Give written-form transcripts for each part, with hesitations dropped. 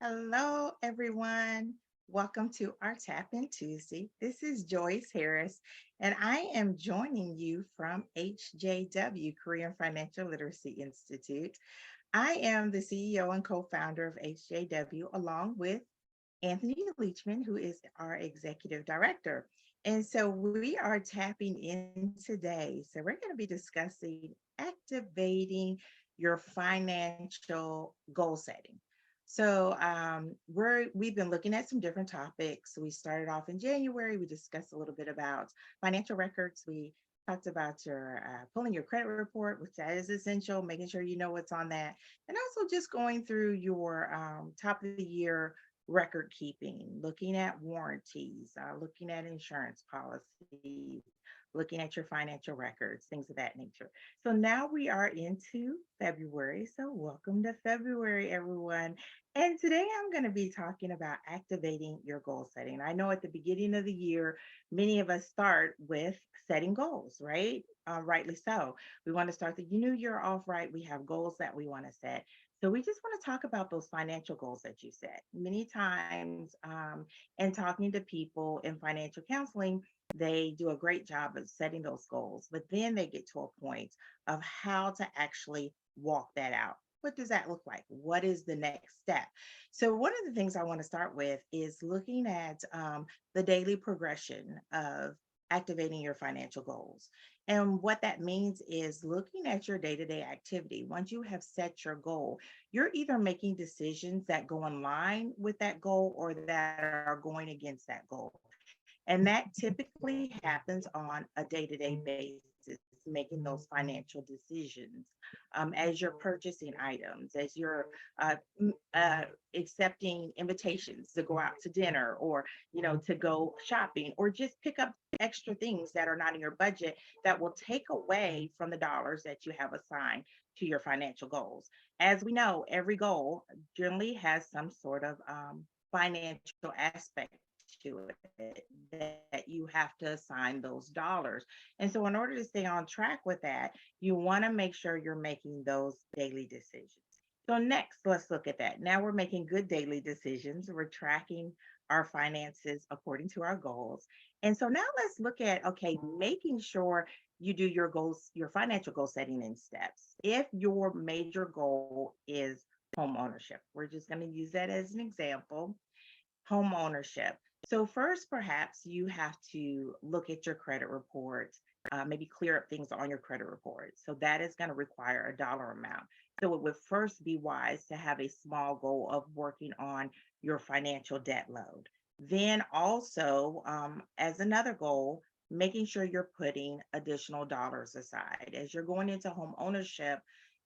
Hello, everyone. Welcome to our Tap In Tuesday. This is Joyce Harris, and I am joining you from HJW, Korean Financial Literacy Institute. I am the CEO and co founder of HJW, along with Anthony Leachman, who is our executive director. And so we are tapping in today. So we're going to be discussing activating your financial goal setting. We've been looking at some different topics. We started off in January. We discussed a little bit about financial records. We talked about your pulling your credit report, which that is essential, making sure you know what's on that, and also just going through your top of the year record keeping, looking at warranties, looking at insurance policies, looking at your financial records, things of that nature. So now we are into February. So welcome to February, everyone. And today I'm going to be talking about activating your goal setting. I know at the beginning of the year, many of us start with setting goals, right? Rightly so. We want to start the new year off right. We have goals that we want to set. So we just want to talk about those financial goals that you set. Many times, in talking to people in financial counseling, they do a great job of setting those goals, but then they get to a point of how to actually walk that out. What does that look like? What is the next step? So, one of the things I want to start with is looking at the daily progression of activating your financial goals. And what that means is looking at your day to day activity. Once you have set your goal, you're either making decisions that go in line with that goal or that are going against that goal. And that typically happens on a day to day basis, making those financial decisions as you're purchasing items, as you're accepting invitations to go out to dinner or, to go shopping or just pick up extra things that are not in your budget that will take away from the dollars that you have assigned to your financial goals. As we know, every goal generally has some sort of financial aspect to it that you have to assign those dollars. And so, in order to stay on track with that, you want to make sure you're making those daily decisions. So, next, let's look at that. Now we're making good daily decisions. We're tracking our finances according to our goals. And so, now let's look at okay, making sure you do your goals, your financial goal setting in steps. If your major goal is home ownership, we're just going to use that as an example. Home ownership. So first, perhaps you have to look at your credit report, maybe clear up things on your credit report. So that is going to require a dollar amount. So it would first be wise to have a small goal of working on your financial debt load. Then also, as another goal, making sure you're putting additional dollars aside. As you're going into home ownership,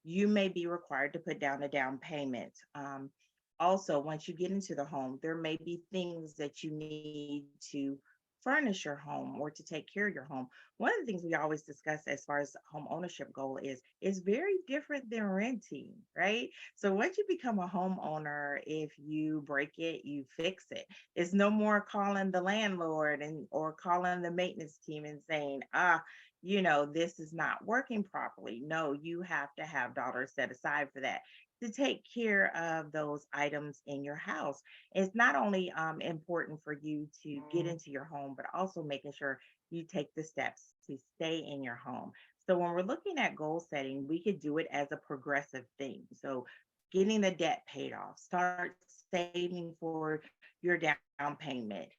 you may be required to put down a down payment. Also, once you get into the home, there may be things that you need to furnish your home or to take care of your home. One of the things we always discuss as far as home ownership goal is very different than renting, right? So once you become a homeowner, if you break it, you fix it. It's no more calling the landlord and or calling the maintenance team and saying, this is not working properly. No, you have to have dollars set aside for that to take care of those items in your house. It's not only important for you to get into your home, but also making sure you take the steps to stay in your home. So when we're looking at goal setting, we could do it as a progressive thing. So getting the debt paid off, start saving for your down payment,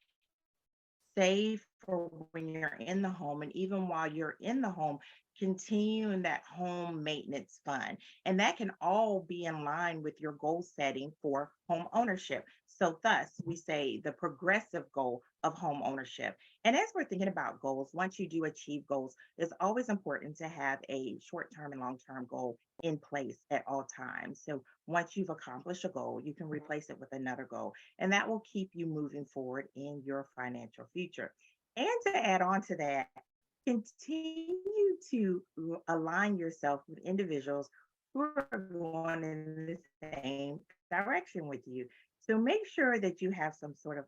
save for when you're in the home. And even while you're in the home, continuing that home maintenance fund. And that can all be in line with your goal setting for home ownership. So, thus, we say the progressive goal of home ownership. And as we're thinking about goals, once you do achieve goals, it's always important to have a short term and long term goal in place at all times. So, once you've accomplished a goal, you can replace it with another goal, and that will keep you moving forward in your financial future. And to add on to that, continue to align yourself with individuals who are going in the same direction with you. So make sure that you have some sort of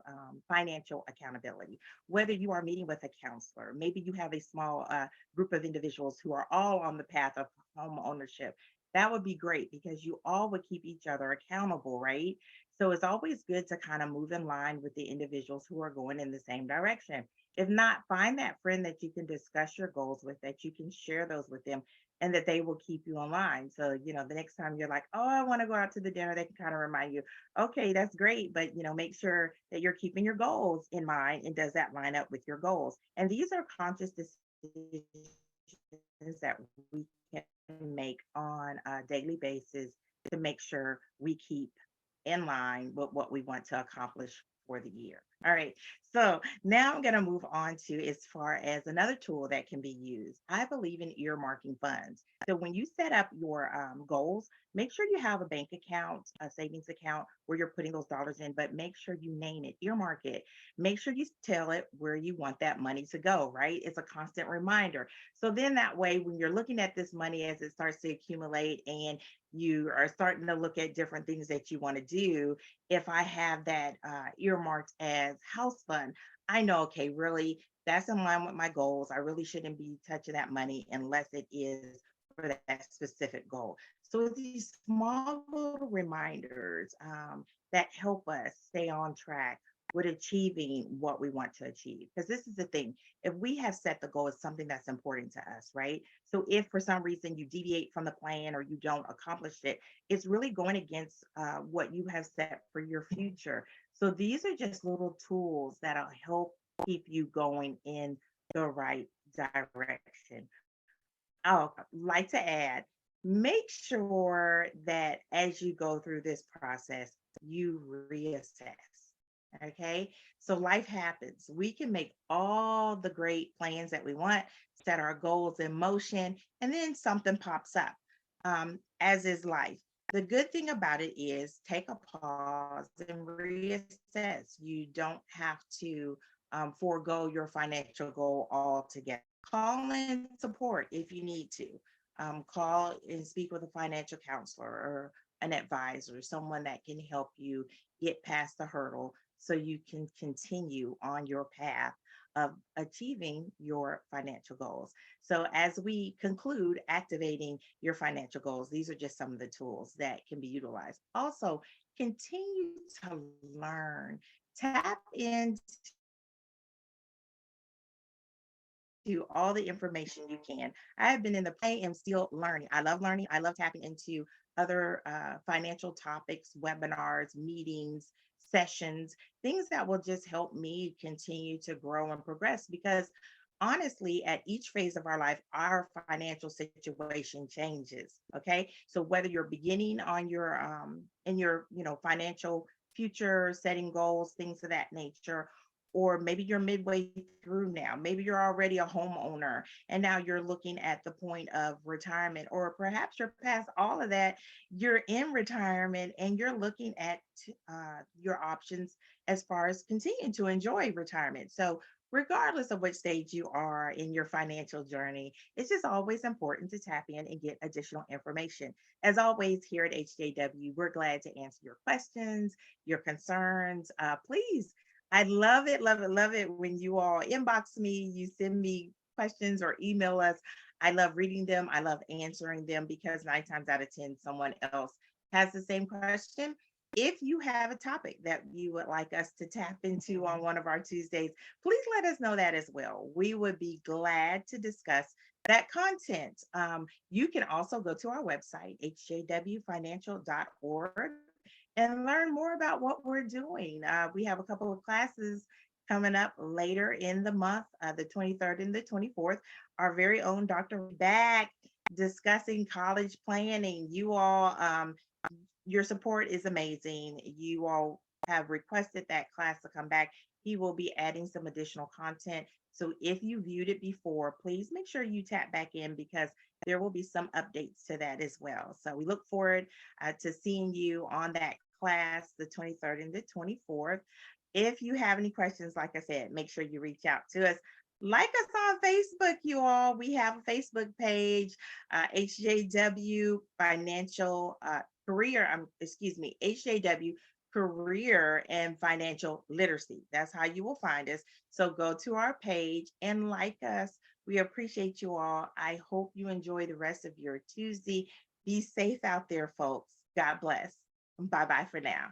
financial accountability, whether you are meeting with a counselor, maybe you have a small group of individuals who are all on the path of home ownership. that would be great because you all would keep each other accountable, right? So it's always good to kind of move in line with the individuals who are going in the same direction. If not, find that friend that you can discuss your goals with, that you can share those with them, and that they will keep you in line. So, the next time you're like, oh, I want to go out to the dinner, they can kind of remind you, okay, that's great, but make sure that you're keeping your goals in mind, and does that line up with your goals? And these are conscious decisions that we can make on a daily basis to make sure we keep in line with what we want to accomplish for the year. All right. So now I'm going to move on to as far as another tool that can be used. I believe in earmarking funds. So when you set up your goals, make sure you have a bank account, a savings account where you're putting those dollars in, but make sure you name it, earmark it. Make sure you tell it where you want that money to go, right? It's a constant reminder. So then that way, when you're looking at this money as it starts to accumulate and you are starting to look at different things that you want to do, if I have that earmarked as house fund, I know, okay, really, that's in line with my goals. I really shouldn't be touching that money unless it is for that specific goal. So these small little reminders that help us stay on track with achieving what we want to achieve. Because this is the thing, if we have set the goal as something that's important to us, right? So if for some reason you deviate from the plan or you don't accomplish it, it's really going against what you have set for your future. So these are just little tools that'll help keep you going in the right direction. Oh, like to add, make sure that as you go through this process, you reassess. Okay. So life happens. We can make all the great plans that we want, set our goals in motion, and then something pops up, as is life. The good thing about it is take a pause and reassess. You don't have to forego your financial goal altogether. Call in support if you need to. Call and speak with a financial counselor or an advisor, someone that can help you get past the hurdle so you can continue on your path of achieving your financial goals. So, as we conclude activating your financial goals, these are just some of the tools that can be utilized. Also, continue to learn, tap into all the information you can. I have been in the, I am still learning. I love learning. I love tapping into other financial topics, webinars, meetings, sessions, things that will just help me continue to grow and progress because honestly, at each phase of our life, our financial situation changes. Okay. So whether you're beginning on your in your, financial future, setting goals, things of that nature, or maybe you're midway through now. Maybe you're already a homeowner and now you're looking at the point of retirement, or perhaps you're past all of that. You're in retirement and you're looking at your options as far as continuing to enjoy retirement. So, regardless of which stage you are in your financial journey, it's just always important to tap in and get additional information. As always, here at HJW, we're glad to answer your questions, your concerns. Please, I love it, love it, love it when you all inbox me, you send me questions or email us. I love reading them. I love answering them because 9 times out of 10, someone else has the same question. If you have a topic that you would like us to tap into on one of our Tuesdays, please let us know that as well. We would be glad to discuss that content. You can also go to our website, hjwfinancial.org, and learn more about what we're doing. We have a couple of classes coming up later in the month, the 23rd and the 24th. Our very own Dr. Back discussing college planning. You all, your support is amazing. You all have requested that class to come back. He will be adding some additional content. So if you viewed it before, please make sure you tap back in because there will be some updates to that as well. So we look forward to seeing you on that class, the 23rd and the 24th. If you have any questions, like I said, make sure you reach out to us. Like us on Facebook, you all. We have a Facebook page, HJW Financial Career, excuse me, HJW Career and Financial Literacy. That's how you will find us. So go to our page and like us. We appreciate you all. I hope you enjoy the rest of your Tuesday. Be safe out there, folks. God bless. Bye bye for now.